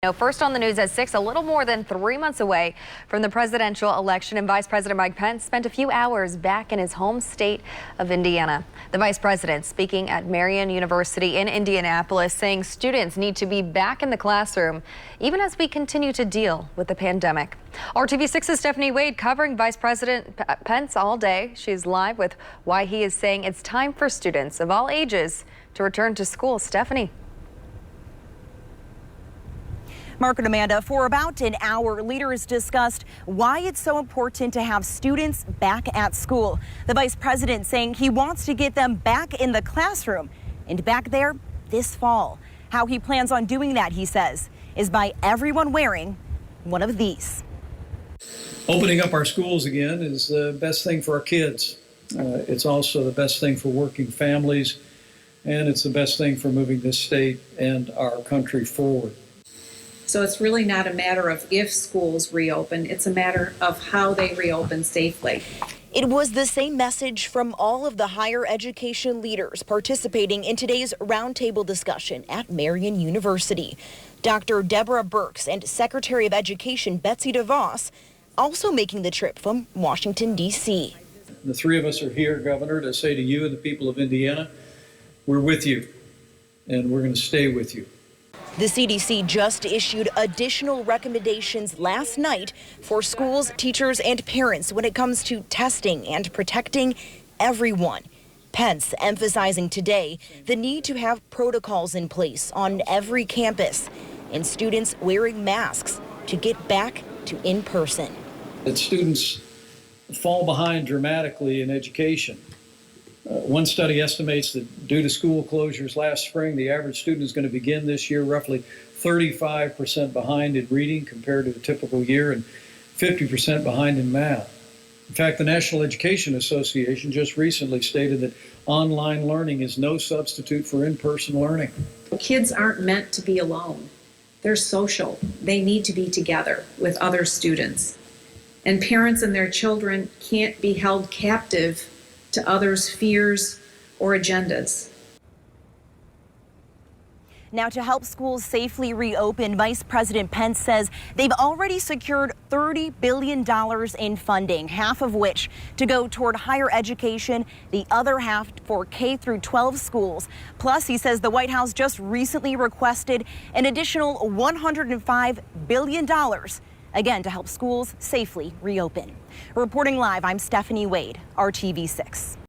Now, first on the news at 6, a little more than 3 months away from the presidential election, and Vice President Mike Pence spent a few hours back in his home state of Indiana. The vice president speaking at Marian University in Indianapolis, saying students need to be back in the classroom even as we continue to deal with the pandemic. RTV6's Stephanie Wade covering Vice President Pence all day. She's live with why he is saying it's time for students of all ages to return to school. Stephanie. Mark and Amanda, for about an hour, leaders discussed why it's so important to have students back at school. The vice president saying he wants to get them back in the classroom and back there this fall. How he plans on doing that, he says, is by everyone wearing one of these. Opening up our schools again is the best thing for our kids. It's also the best thing for working families, and it's the best thing for moving this state and our country forward. So it's really not a matter of if schools reopen, it's a matter of how they reopen safely. It was the same message from all of the higher education leaders participating in today's roundtable discussion at Marian University. Dr. Deborah Birx and Secretary of Education Betsy DeVos also making the trip from Washington, D.C. The three of us are here, Governor, to say to you and the people of Indiana, we're with you, and we're going to stay with you. The CDC just issued additional recommendations last night for schools, teachers, and parents when it comes to testing and protecting everyone. Pence emphasizing today the need to have protocols in place on every campus and students wearing masks to get back to in-person. That students fall behind dramatically in education. One study estimates that due to school closures last spring, the average student is going to begin this year roughly 35% behind in reading compared to a typical year and 50% behind in math. In fact, the National Education Association just recently stated that online learning is no substitute for in-person learning. Kids aren't meant to be alone. They're social. They need to be together with other students. And parents and their children can't be held captive to others' fears or agendas. Now, to help schools safely reopen, Vice President Pence says they've already secured $30 billion in funding, half of which to go toward higher education, the other half for K through 12 schools. Plus, he says the White House just recently requested an additional $105 billion, again, to help schools safely reopen. Reporting live, I'm Stephanie Wade, RTV6.